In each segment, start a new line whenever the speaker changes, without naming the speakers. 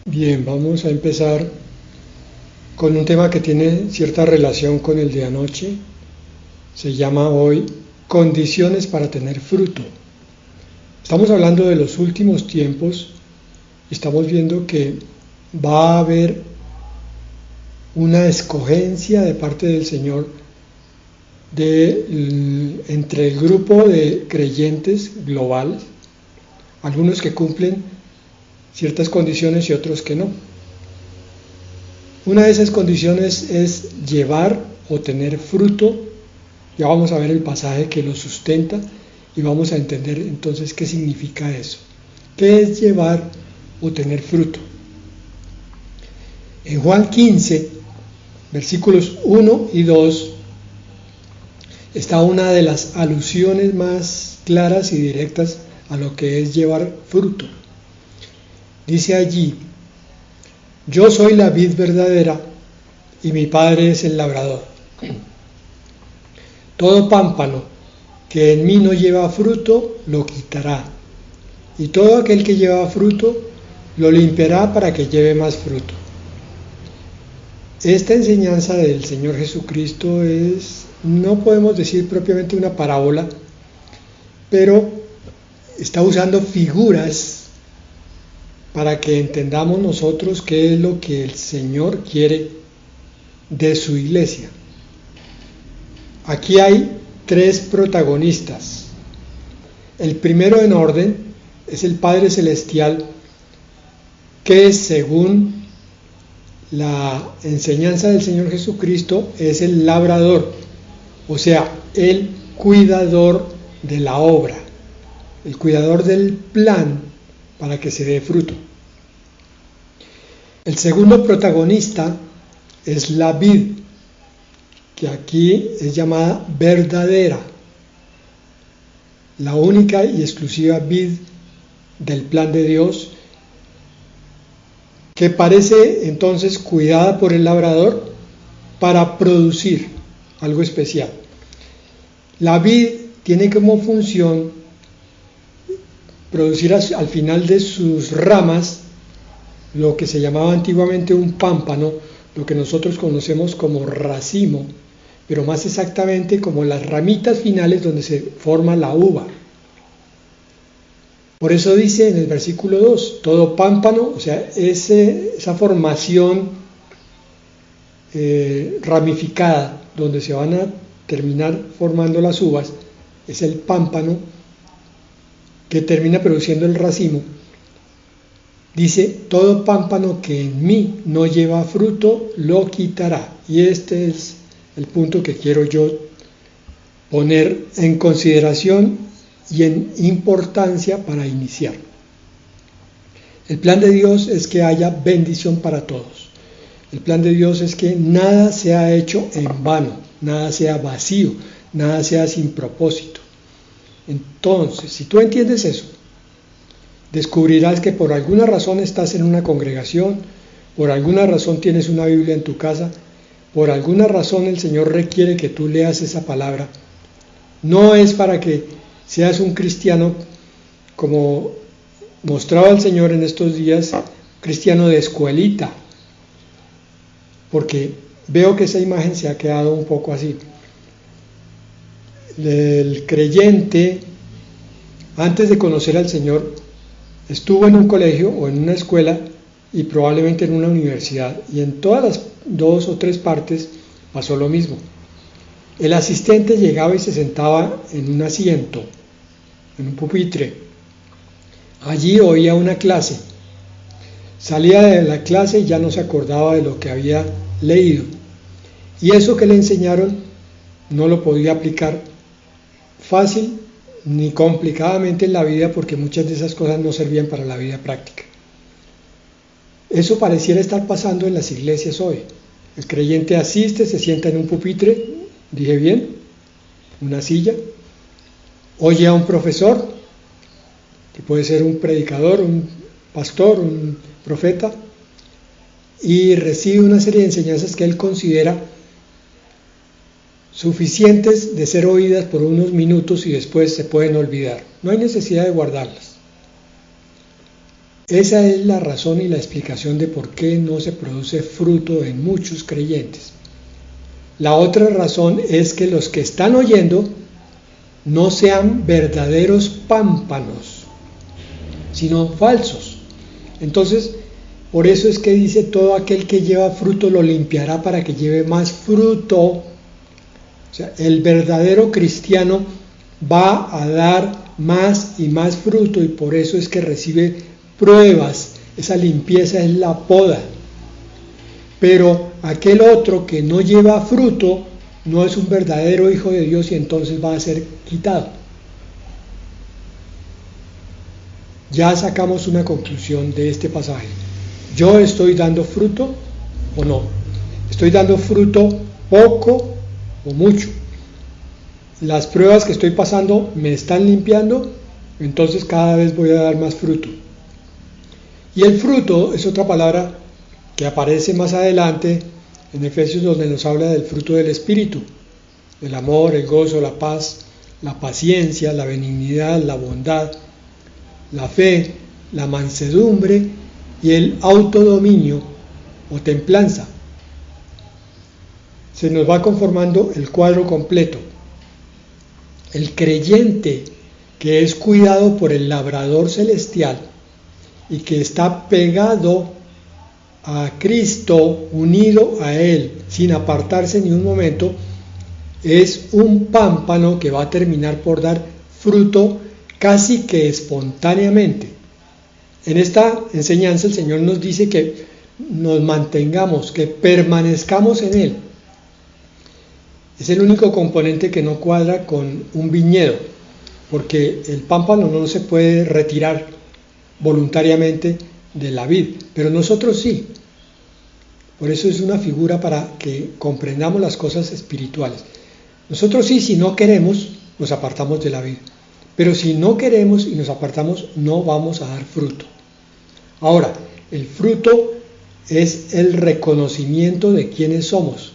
Bien, vamos a empezar con un tema que tiene cierta relación con el de anoche. Se llama hoy condiciones para tener fruto. Estamos hablando de los últimos tiempos y estamos viendo que va a haber una escogencia de parte del Señor entre el grupo de creyentes globales, algunos que cumplen ciertas condiciones y otros que no. Una de esas condiciones es llevar o tener fruto. Ya vamos a ver el pasaje que lo sustenta y vamos a entender entonces qué significa eso. ¿Qué es llevar o tener fruto? En Juan 15, versículos 1 y 2, está una de las alusiones más claras y directas a lo que es llevar fruto. Dice allí: yo soy la vid verdadera y mi Padre es el labrador. Todo pámpano que en mí no lleva fruto, lo quitará, y todo aquel que lleva fruto, lo limpiará para que lleve más fruto. Esta enseñanza del Señor Jesucristo no podemos decir propiamente una parábola, pero está usando figuras para que entendamos nosotros qué es lo que el Señor quiere de su iglesia. Aquí hay tres protagonistas. El primero en orden es el Padre Celestial, que según la enseñanza del Señor Jesucristo es el labrador, o sea, el cuidador de la obra, el cuidador del plan para que se dé fruto. El segundo protagonista es la vid, que aquí es llamada verdadera, la única y exclusiva vid del plan de Dios, que parece entonces cuidada por el labrador para producir algo especial. La vid tiene como función producir al final de sus ramas lo que se llamaba antiguamente un pámpano, lo que nosotros conocemos como racimo, pero más exactamente como las ramitas finales donde se forma la uva. Por eso dice en el versículo 2, todo pámpano, o sea, esa formación ramificada donde se van a terminar formando las uvas, es el pámpano que termina produciendo el racimo. Dice: todo pámpano que en mí no lleva fruto, lo quitará. Y este es el punto que quiero yo poner en consideración y en importancia para iniciar. El plan de Dios es que haya bendición para todos. El plan de Dios es que nada sea hecho en vano, nada sea vacío, nada sea sin propósito. Entonces, si tú entiendes eso, descubrirás que por alguna razón estás en una congregación, por alguna razón tienes una Biblia en tu casa, por alguna razón el Señor requiere que tú leas esa palabra. No es para que seas un cristiano como mostraba el Señor en estos días, cristiano de escuelita, porque veo que esa imagen se ha quedado un poco así. El creyente, antes de conocer al Señor, estuvo en un colegio o en una escuela y probablemente en una universidad, y en todas las 2 o 3 partes pasó lo mismo. El asistente llegaba y se sentaba en un asiento, en un pupitre. Allí oía una clase. Salía de la clase y ya no se acordaba de lo que había leído. Y eso que le enseñaron no lo podía aplicar fácil ni complicadamente en la vida, porque muchas de esas cosas no servían para la vida práctica. Eso pareciera estar pasando en las iglesias hoy. El creyente asiste, se sienta en un pupitre, dije bien, una silla, oye a un profesor, que puede ser un predicador, un pastor, un profeta, y recibe una serie de enseñanzas que él considera suficientes de ser oídas por unos minutos y después se pueden olvidar. No hay necesidad de guardarlas. Esa es la razón y la explicación de por qué no se produce fruto en muchos creyentes. La otra razón es que los que están oyendo no sean verdaderos pámpanos, sino falsos. Entonces, por eso es que dice: todo aquel que lleva fruto lo limpiará para que lleve más fruto. O sea, el verdadero cristiano va a dar más y más fruto, y por eso es que recibe pruebas. Esa limpieza es la poda. Pero aquel otro que no lleva fruto no es un verdadero hijo de Dios, y entonces va a ser quitado. Ya sacamos una conclusión de este pasaje. ¿Yo estoy dando fruto o no? ¿Estoy dando fruto poco o mucho? Las pruebas que estoy pasando me están limpiando, entonces cada vez voy a dar más fruto. Y el fruto es otra palabra que aparece más adelante en Efesios, donde nos habla del fruto del Espíritu: el amor, el gozo, la paz, la paciencia, la benignidad, la bondad, la fe, la mansedumbre y el autodominio o templanza. Se nos va conformando el cuadro completo. El creyente que es cuidado por el labrador celestial y que está pegado a Cristo, unido a Él, sin apartarse ni un momento, es un pámpano que va a terminar por dar fruto casi que espontáneamente. En esta enseñanza el Señor nos dice que nos mantengamos, que permanezcamos en Él. Es el único componente que no cuadra con un viñedo, porque el pámpano no se puede retirar voluntariamente de la vid, pero nosotros sí. Por eso es una figura para que comprendamos las cosas espirituales. Nosotros sí, si no queremos, nos apartamos de la vid. Pero si no queremos y nos apartamos, no vamos a dar fruto. Ahora, el fruto es el reconocimiento de quiénes somos.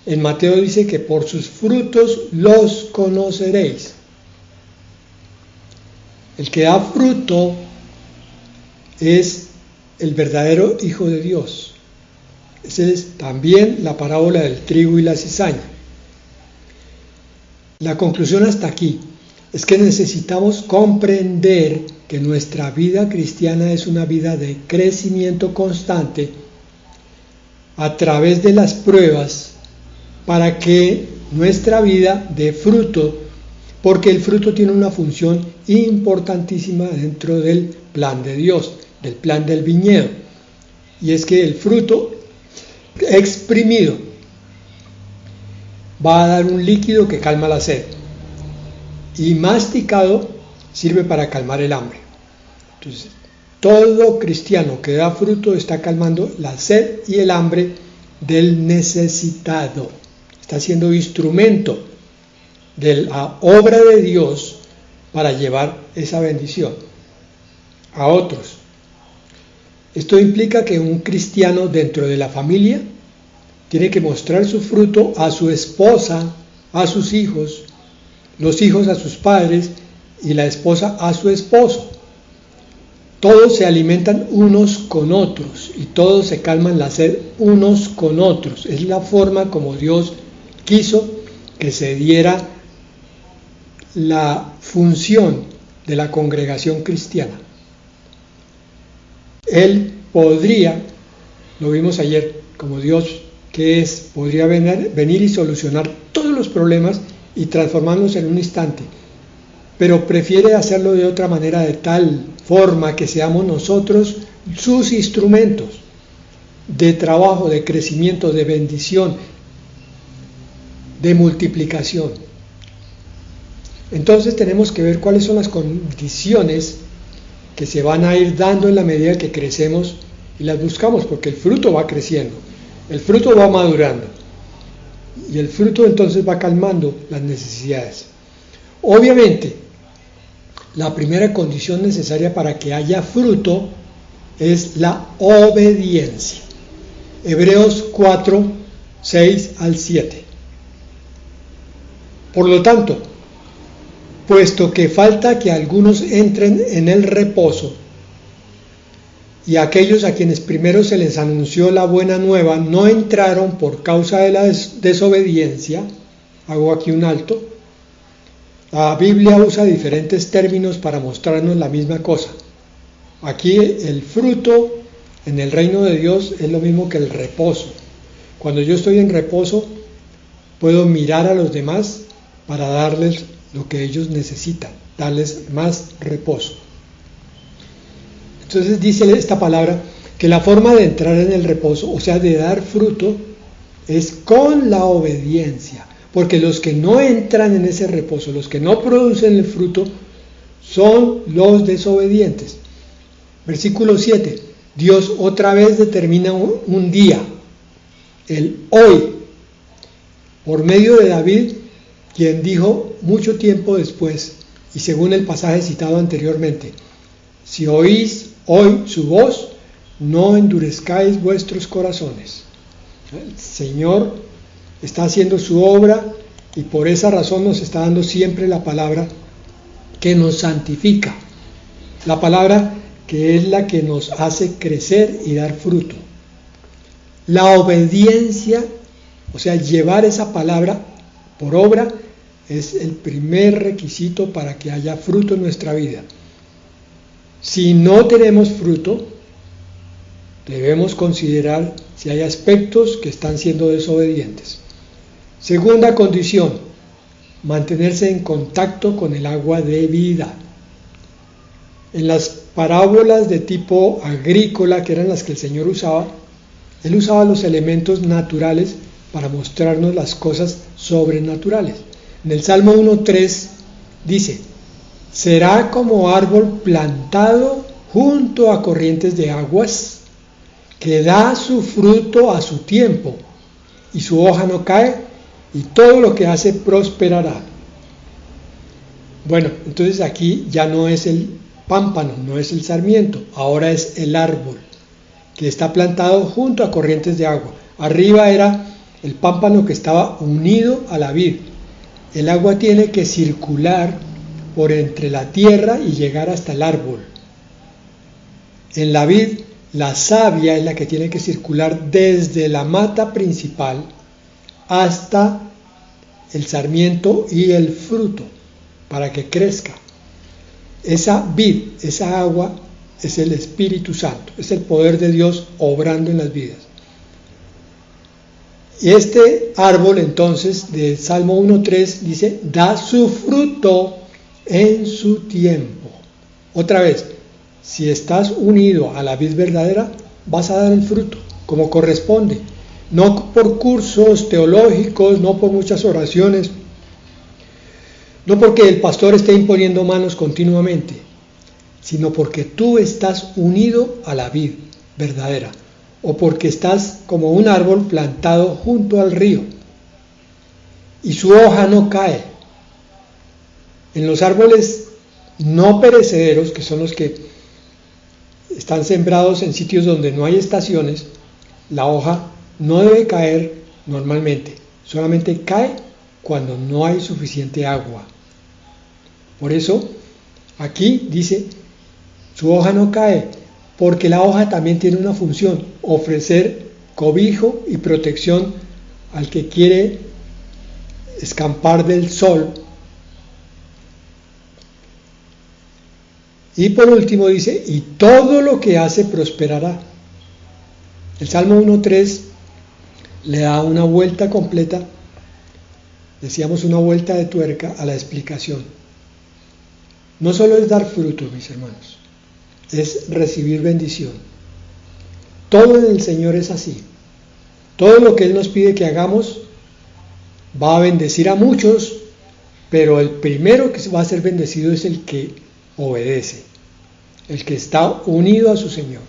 En Mateo dice que por sus frutos los conoceréis. El que da fruto es el verdadero Hijo de Dios. Esa es también la parábola del trigo y la cizaña. La conclusión hasta aquí es que necesitamos comprender que nuestra vida cristiana es una vida de crecimiento constante a través de las pruebas, para que nuestra vida dé fruto, porque el fruto tiene una función importantísima dentro del plan de Dios, del plan del viñedo, y es que el fruto exprimido va a dar un líquido que calma la sed, y masticado sirve para calmar el hambre. Entonces, todo cristiano que da fruto está calmando la sed y el hambre del necesitado. Está siendo instrumento de la obra de Dios para llevar esa bendición a otros. Esto implica que un cristiano dentro de la familia tiene que mostrar su fruto a su esposa, a sus hijos, los hijos a sus padres y la esposa a su esposo. Todos se alimentan unos con otros y todos se calman la sed unos con otros. Es la forma como Dios quiso que se diera la función de la congregación cristiana. Él podría, lo vimos ayer, como Dios que es, podría venir y solucionar todos los problemas y transformarnos en un instante, pero prefiere hacerlo de otra manera, de tal forma que seamos nosotros sus instrumentos de trabajo, de crecimiento, de bendición, de multiplicación. Entonces tenemos que ver cuáles son las condiciones que se van a ir dando en la medida que crecemos y las buscamos, porque el fruto va creciendo, el fruto va madurando y el fruto entonces va calmando las necesidades. Obviamente, la primera condición necesaria para que haya fruto es la obediencia. Hebreos 4, 6 al 7. Por lo tanto, puesto que falta que algunos entren en el reposo, y aquellos a quienes primero se les anunció la buena nueva no entraron por causa de la desobediencia. Hago aquí un alto. La Biblia usa diferentes términos para mostrarnos la misma cosa. Aquí el fruto en el reino de Dios es lo mismo que el reposo. Cuando yo estoy en reposo, puedo mirar a los demás para darles lo que ellos necesitan, darles más reposo. Entonces dice esta palabra que la forma de entrar en el reposo, o sea, de dar fruto, es con la obediencia. Porque los que no entran en ese reposo, los que no producen el fruto, son los desobedientes. Versículo 7. Dios otra vez determina un día, el hoy, por medio de David, quien dijo mucho tiempo después, y según el pasaje citado anteriormente, si oís hoy su voz, no endurezcáis vuestros corazones. El Señor está haciendo su obra y por esa razón nos está dando siempre la palabra que nos santifica, la palabra que es la que nos hace crecer y dar fruto. La obediencia, o sea, llevar esa palabra por obra, es el primer requisito para que haya fruto en nuestra vida. Si no tenemos fruto, debemos considerar si hay aspectos que están siendo desobedientes. Segunda condición, mantenerse en contacto con el agua de vida. En las parábolas de tipo agrícola, que eran las que el Señor usaba, Él usaba los elementos naturales para mostrarnos las cosas sobrenaturales. En el Salmo 1.3 dice, será como árbol plantado junto a corrientes de aguas, que da su fruto a su tiempo, y su hoja no cae, y todo lo que hace prosperará. Bueno, entonces aquí ya no es el pámpano, no es el sarmiento, ahora es el árbol, que está plantado junto a corrientes de agua. Arriba era el pámpano que estaba unido a la vid. El agua tiene que circular por entre la tierra y llegar hasta el árbol. En la vid, la savia es la que tiene que circular desde la mata principal hasta el sarmiento y el fruto para que crezca. Esa vid, esa agua, es el Espíritu Santo, es el poder de Dios obrando en las vidas. Y este árbol entonces de Salmo 1.3 dice, da su fruto en su tiempo. Otra vez, si estás unido a la vid verdadera, vas a dar el fruto como corresponde. No por cursos teológicos, no por muchas oraciones, no porque el pastor esté imponiendo manos continuamente, sino porque tú estás unido a la vid verdadera, o porque estás como un árbol plantado junto al río, y su hoja no cae. En los árboles no perecederos, que son los que están sembrados en sitios donde no hay estaciones, la hoja no debe caer normalmente, solamente cae cuando no hay suficiente agua. Por eso, aquí dice, su hoja no cae, porque la hoja también tiene una función, ofrecer cobijo y protección al que quiere escampar del sol. Y por último dice, y todo lo que hace prosperará. El Salmo 1.3 le da una vuelta completa, decíamos una vuelta de tuerca a la explicación. No solo es dar fruto, mis hermanos, es recibir bendición. Todo en el Señor es así. Todo lo que Él nos pide que hagamos va a bendecir a muchos, pero el primero que va a ser bendecido es el que obedece, el que está unido a su Señor.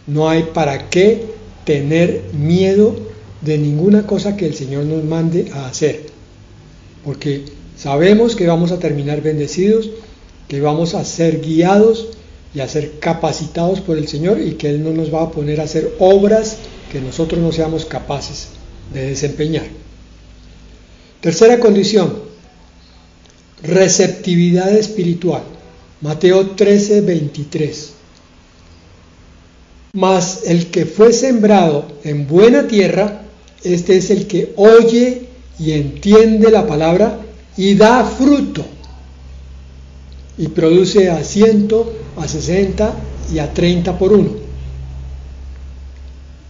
No hay para qué tener miedo de ninguna cosa que el Señor nos mande a hacer, porque sabemos que vamos a terminar bendecidos, que vamos a ser guiados y a ser capacitados por el Señor, y que Él no nos va a poner a hacer obras que nosotros no seamos capaces de desempeñar. Tercera condición, receptividad espiritual. Mateo 13:23. Mas el que fue sembrado en buena tierra, este es el que oye y entiende la palabra y da fruto, y produce a 100, a 60 y a 30 por uno.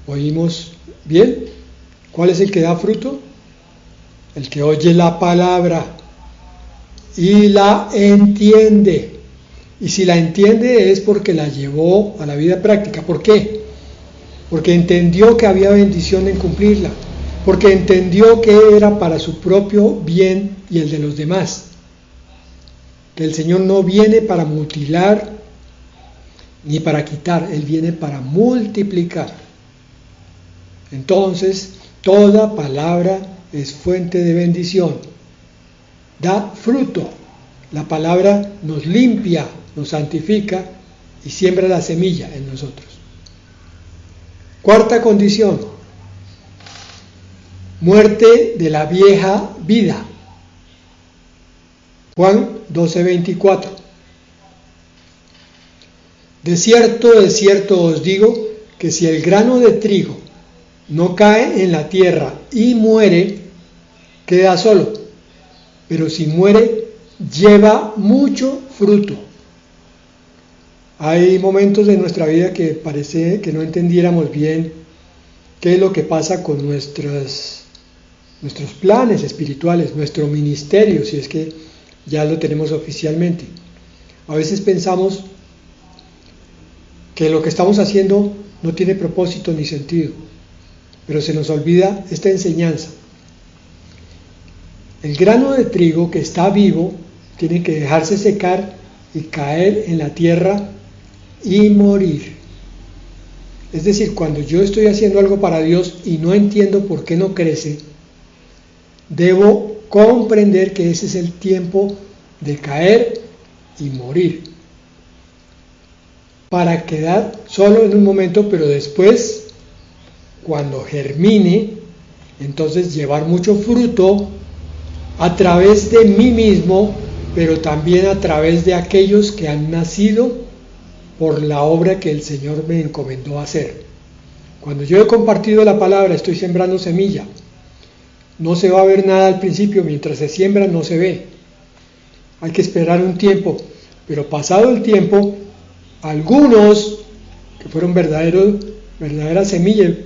¿Oímos bien? ¿Cuál es el que da fruto? El que oye la palabra y la entiende. Y si la entiende es porque la llevó a la vida práctica. ¿Por qué? Porque entendió que había bendición en cumplirla. Porque entendió que era para su propio bien y el de los demás. Que el Señor no viene para mutilar ni para quitar, Él viene para multiplicar. Entonces, toda palabra es fuente de bendición. Da fruto. La palabra nos limpia, nos santifica y siembra la semilla en nosotros. Cuarta condición: muerte de la vieja vida. Juan 12:24. De cierto os digo que si el grano de trigo no cae en la tierra y muere, queda solo, pero si muere, lleva mucho fruto. Hay momentos de nuestra vida que parece que no entendiéramos bien qué es lo que pasa con nuestros planes espirituales, nuestro ministerio, si es que ya lo tenemos oficialmente. A veces pensamos que lo que estamos haciendo no tiene propósito ni sentido, pero se nos olvida esta enseñanza. El grano de trigo que está vivo tiene que dejarse secar y caer en la tierra y morir. Es decir, cuando yo estoy haciendo algo para Dios y no entiendo por qué no crece, debo comprender que ese es el tiempo de caer y morir, para quedar solo en un momento, pero después, cuando germine, entonces llevar mucho fruto a través de mí mismo, pero también a través de aquellos que han nacido por la obra que el Señor me encomendó hacer. Cuando yo he compartido la palabra, estoy sembrando semilla. No se va a ver nada al principio, mientras se siembra no se ve. Hay que esperar un tiempo, pero pasado el tiempo, algunos que fueron verdadera semilla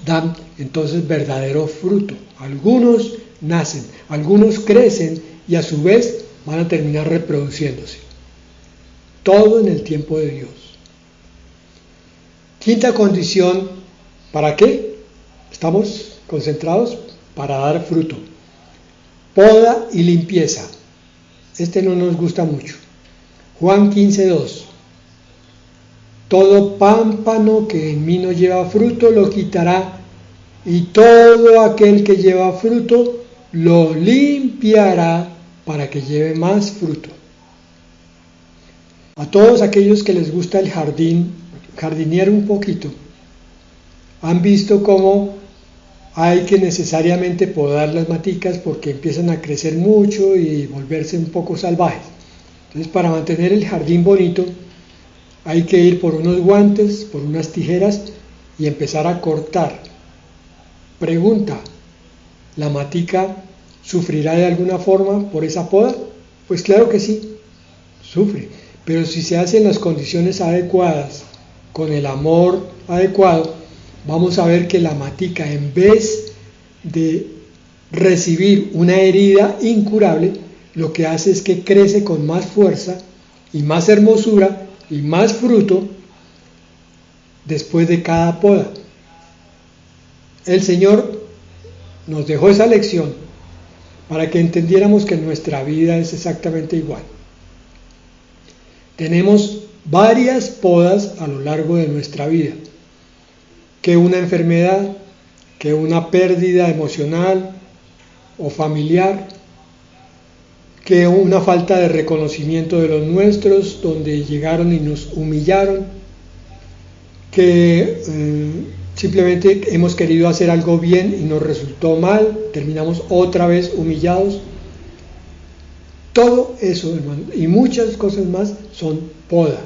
dan entonces verdadero fruto. Algunos nacen, algunos crecen y a su vez van a terminar reproduciéndose. Todo en el tiempo de Dios. Quinta condición, ¿para qué? Estamos concentrados para dar fruto. Poda y limpieza. Este no nos gusta mucho. Juan 15:2. Todo pámpano que en mí no lleva fruto lo quitará, y todo aquel que lleva fruto lo limpiará para que lleve más fruto. A todos aquellos que les gusta el jardín, jardinear un poquito, han visto cómo hay que necesariamente podar las maticas porque empiezan a crecer mucho y volverse un poco salvajes. Entonces, para mantener el jardín bonito, hay que ir por unos guantes, por unas tijeras y empezar a cortar. Pregunta: ¿la matica sufrirá de alguna forma por esa poda? Pues claro que sí, sufre, pero si se hace en las condiciones adecuadas, con el amor adecuado, vamos a ver que la matica, en vez de recibir una herida incurable, lo que hace es que crece con más fuerza y más hermosura y más fruto después de cada poda. El Señor nos dejó esa lección para que entendiéramos que nuestra vida es exactamente igual. Tenemos varias podas a lo largo de nuestra vida, que una enfermedad, que una pérdida emocional o familiar, que una falta de reconocimiento de los nuestros, donde llegaron y nos humillaron, que simplemente hemos querido hacer algo bien y nos resultó mal, terminamos otra vez humillados. Todo eso, hermano, y muchas cosas más son poda,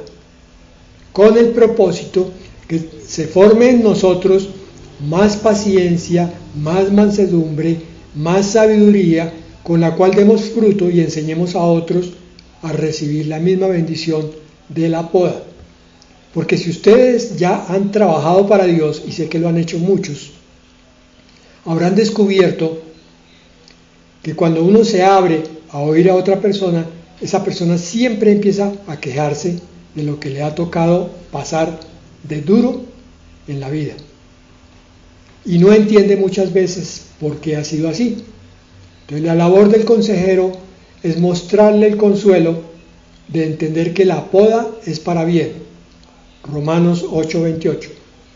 con el propósito que se forme en nosotros más paciencia, más mansedumbre, más sabiduría, con la cual demos fruto y enseñemos a otros a recibir la misma bendición de la poda. Porque si ustedes ya han trabajado para Dios, y sé que lo han hecho muchos, habrán descubierto que cuando uno se abre a oír a otra persona, esa persona siempre empieza a quejarse de lo que le ha tocado pasar de duro en la vida. Y no entiende muchas veces por qué ha sido así. Entonces la labor del consejero es mostrarle el consuelo de entender que la poda es para bien. Romanos 8:28.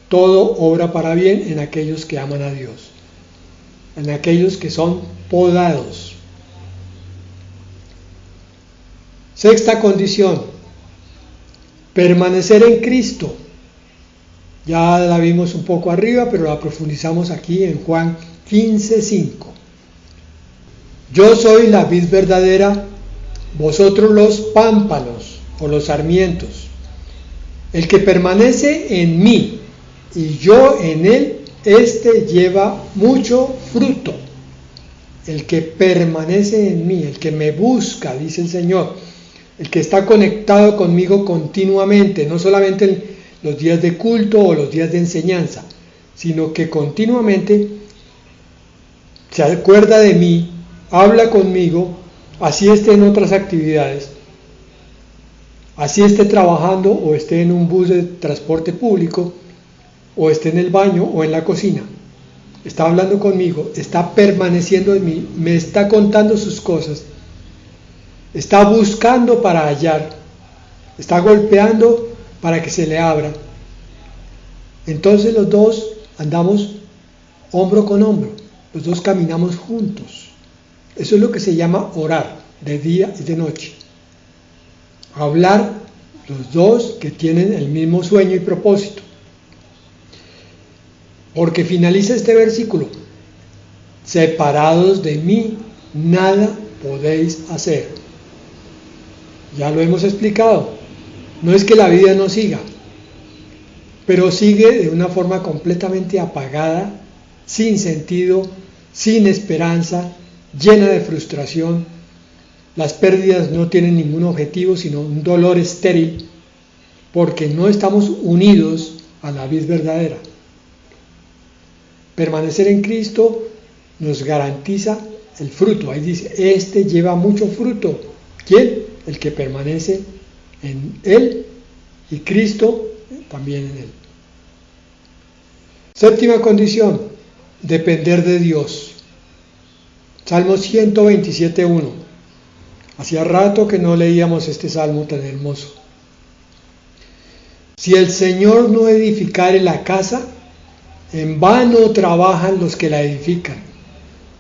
Todo obra para bien en aquellos que aman a Dios, en aquellos que son podados. Sexta condición, permanecer en Cristo. Ya la vimos un poco arriba, pero la profundizamos aquí en Juan 15:5. Yo soy la vid verdadera, vosotros los pámpanos o los sarmientos. El que permanece en mí y yo en él, éste lleva mucho fruto. El que permanece en mí, el que me busca, dice el Señor, el que está conectado conmigo continuamente, no solamente en los días de culto o los días de enseñanza, sino que continuamente se acuerda de mí, habla conmigo, así esté en otras actividades, así esté trabajando o esté en un bus de transporte público, o esté en el baño o en la cocina. Está hablando conmigo, está permaneciendo en mí, me está contando sus cosas, está buscando para hallar, está golpeando para que se le abra. Entonces los dos andamos hombro con hombro, los dos caminamos juntos. Eso es lo que se llama orar, de día y de noche. Hablar los dos que tienen el mismo sueño y propósito. Porque finaliza este versículo: separados de mí, nada podéis hacer. Ya lo hemos explicado. No es que la vida no siga, pero sigue de una forma completamente apagada, sin sentido, sin esperanza, llena de frustración. Las pérdidas no tienen ningún objetivo, sino un dolor estéril, porque no estamos unidos a la vid verdadera. Permanecer en Cristo nos garantiza el fruto. Ahí dice, este lleva mucho fruto. ¿Quién? El que permanece en Él y Cristo también en Él. Séptima condición, depender de Dios. Salmo 127:1. Hacía rato que no leíamos este salmo tan hermoso. Si el Señor no edificare la casa, en vano trabajan los que la edifican.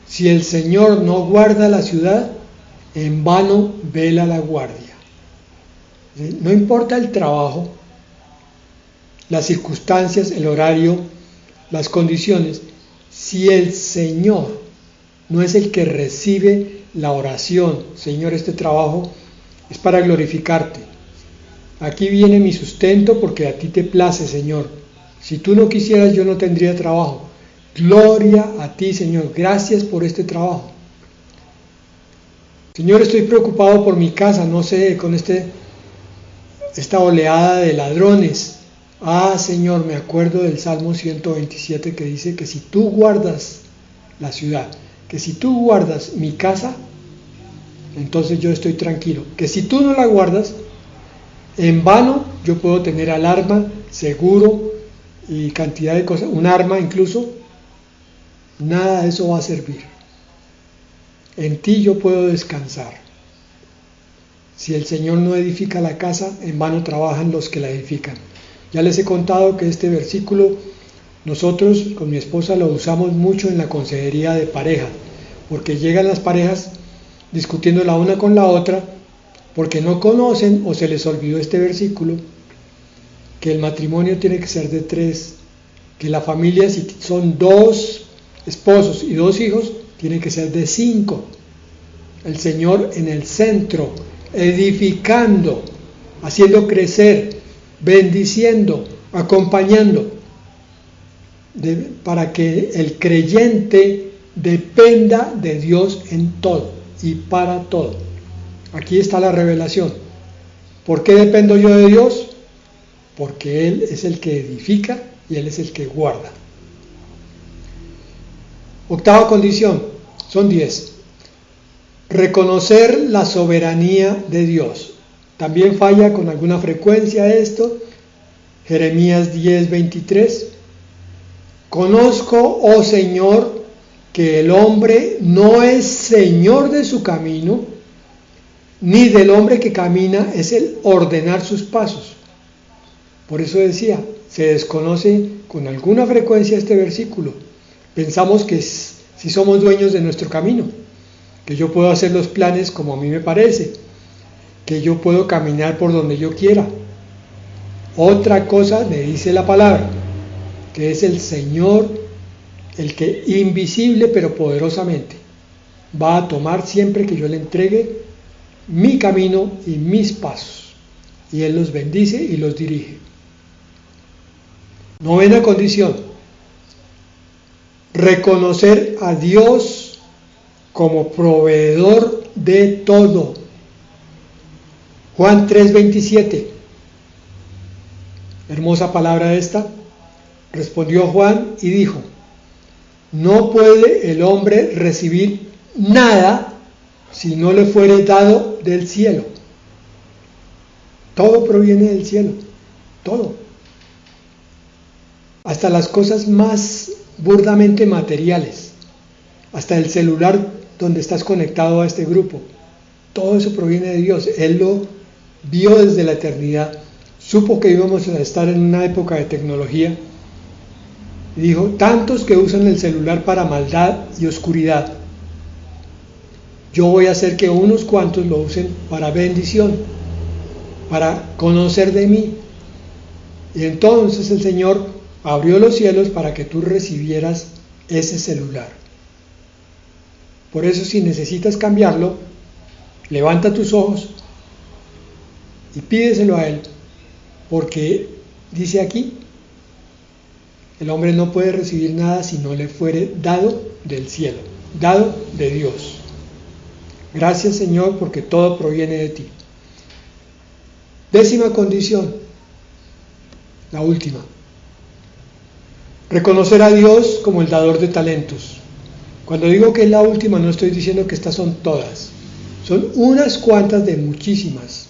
Si el Señor no guarda la ciudad, en vano vela la guardia. No importa el trabajo, las circunstancias, el horario, las condiciones, si el Señor no es el que recibe la oración, Señor, este trabajo es para glorificarte. Aquí viene mi sustento porque a ti te place, Señor. Si tú no quisieras, yo no tendría trabajo. Gloria a ti, Señor. Gracias por este trabajo. Señor, estoy preocupado por mi casa, no sé, con esta oleada de ladrones. Ah, Señor, me acuerdo del Salmo 127 que dice que si tú guardas la ciudad, que si tú guardas mi casa, entonces yo estoy tranquilo. Que si tú no la guardas, en vano yo puedo tener alarma, seguro y cantidad de cosas, un arma incluso, nada de eso va a servir. En ti yo puedo descansar. Si el Señor no edifica la casa, en vano trabajan los que la edifican. Ya les he contado que este versículo nosotros con mi esposa lo usamos mucho en la consejería de pareja, porque llegan las parejas discutiendo la una con la otra, porque no conocen o se les olvidó este versículo, que el matrimonio tiene que ser de 3, que la familia, si son 2 esposos y 2 hijos, tiene que ser de 5. El Señor en el centro, edificando, haciendo crecer, bendiciendo, acompañando, para que el creyente dependa de Dios en todo y para todo. Aquí está la revelación. ¿Por qué dependo yo de Dios? Porque Él es el que edifica y Él es el que guarda. Octava condición, son 10. Reconocer la soberanía de Dios. También falla con alguna frecuencia esto. Jeremías 10:23. Conozco, oh Señor, que el hombre no es señor de su camino, ni del hombre que camina es el ordenar sus pasos. Por eso decía, se desconoce con alguna frecuencia este versículo. Pensamos que si somos dueños de nuestro camino, que yo puedo hacer los planes como a mí me parece, que yo puedo caminar por donde yo quiera. Otra cosa me dice la palabra, que es el Señor, el que invisible pero poderosamente va a tomar siempre que yo le entregue mi camino y mis pasos, y Él los bendice y los dirige. Novena condición, reconocer a Dios como proveedor de todo. Juan 3:27, hermosa palabra esta. Respondió Juan y dijo, no puede el hombre recibir nada si no le fuere dado del cielo. Todo proviene del cielo, todo. Hasta las cosas más burdamente materiales, hasta el celular donde estás conectado a este grupo, todo eso proviene de Dios. Él lo vio desde la eternidad, supo que íbamos a estar en una época de tecnología, y dijo, tantos que usan el celular para maldad y oscuridad, yo voy a hacer que unos cuantos lo usen para bendición, para conocer de mí. Y entonces el Señor abrió los cielos para que tú recibieras ese celular. Por eso, si necesitas cambiarlo, levanta tus ojos y pídeselo a Él, porque dice aquí, el hombre no puede recibir nada si no le fuere dado del cielo, dado de Dios. Gracias, Señor, porque todo proviene de ti. Décima condición, la última. Reconocer a Dios como el dador de talentos. Cuando digo que es la última, no estoy diciendo que estas son todas. Son unas cuantas de muchísimas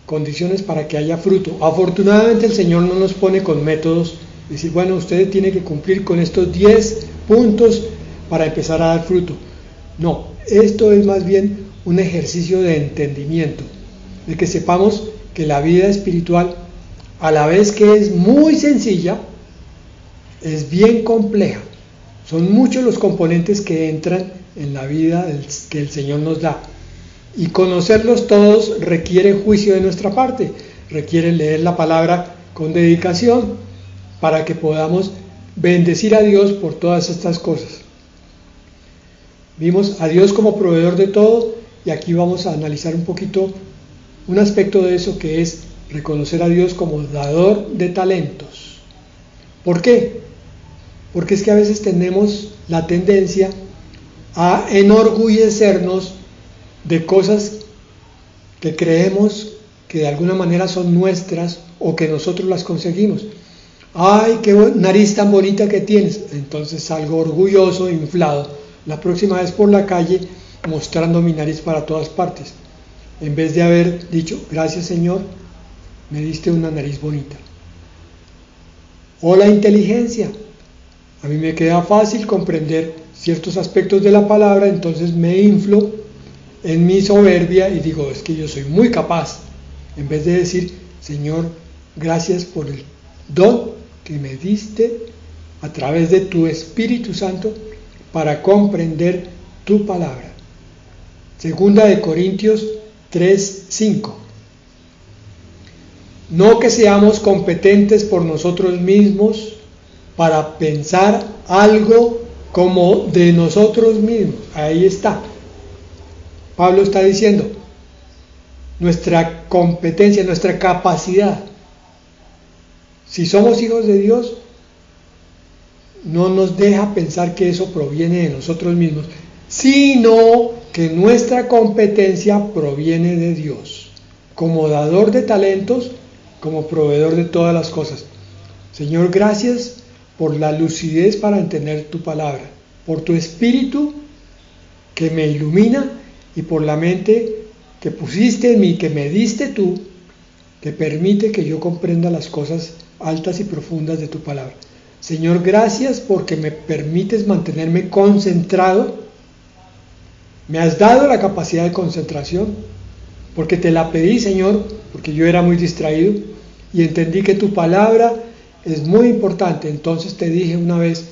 condiciones para que haya fruto. Afortunadamente el Señor no nos pone con métodos, decir, bueno, usted tiene que cumplir con estos 10 puntos para empezar a dar fruto. No, esto es más bien un ejercicio de entendimiento, de que sepamos que la vida espiritual, a la vez que es muy sencilla, es bien compleja. Son muchos los componentes que entran en la vida que el Señor nos da. Y conocerlos todos requiere juicio de nuestra parte, requiere leer la palabra con dedicación para que podamos bendecir a Dios por todas estas cosas. Vimos a Dios como proveedor de todo y aquí vamos a analizar un poquito un aspecto de eso, que es reconocer a Dios como dador de talentos. ¿Por qué? Porque es que a veces tenemos la tendencia a enorgullecernos de cosas que creemos que de alguna manera son nuestras o que nosotros las conseguimos. ¡Ay, qué nariz tan bonita que tienes! Entonces salgo orgulloso, inflado, la próxima vez por la calle mostrando mi nariz para todas partes, en vez de haber dicho, gracias Señor, me diste una nariz bonita. O la inteligencia. A mí me queda fácil comprender ciertos aspectos de la palabra, entonces me inflo en mi soberbia y digo, es que yo soy muy capaz, en vez de decir, Señor, gracias por el don que me diste a través de tu Espíritu Santo para comprender tu palabra. Segunda de Corintios 3:5. No que seamos competentes por nosotros mismos para pensar algo como de nosotros mismos. Ahí está. Pablo está diciendo, nuestra competencia, nuestra capacidad, Si somos hijos de Dios, no nos deja pensar que eso proviene de nosotros mismos, sino que nuestra competencia proviene de Dios, como dador de talentos, como proveedor de todas las cosas. Señor, gracias por la lucidez para entender tu palabra, por tu espíritu que me ilumina y por la mente que pusiste en mí, que me diste tú, que permite que yo comprenda las cosas altas y profundas de tu palabra. Señor, gracias porque me permites mantenerme concentrado. Me has dado la capacidad de concentración, porque te la pedí, Señor, porque yo era muy distraído y entendí que tu palabra es muy importante. Entonces te dije una vez,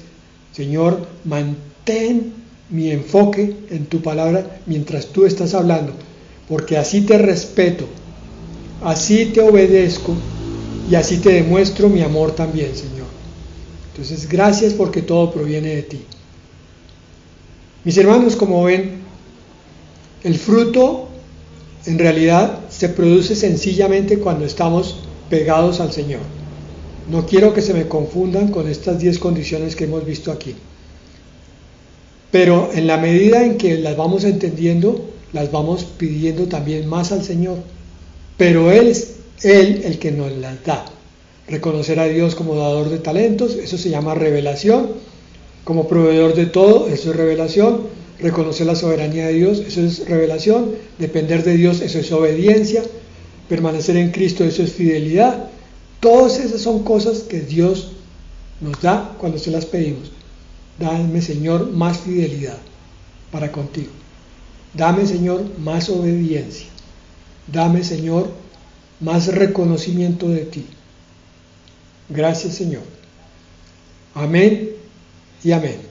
Señor, mantén mi enfoque en tu palabra mientras tú estás hablando, porque así te respeto, así te obedezco y así te demuestro mi amor también, Señor. Entonces, gracias porque todo proviene de ti. Mis hermanos, como ven, el fruto en realidad se produce sencillamente cuando estamos pegados al Señor. No quiero que se me confundan con estas 10 condiciones que hemos visto aquí. Pero en la medida en que las vamos entendiendo, las vamos pidiendo también más al Señor. Pero Él es el que nos las da. Reconocer a Dios como dador de talentos, eso se llama revelación. Como proveedor de todo, eso es revelación. Reconocer la soberanía de Dios, eso es revelación. Depender de Dios, eso es obediencia. Permanecer en Cristo, eso es fidelidad. Todas esas son cosas que Dios nos da cuando se las pedimos. Dame, Señor, más fidelidad para contigo. Dame, Señor, más obediencia. Dame, Señor, más reconocimiento de ti. Gracias, Señor. Amén y amén.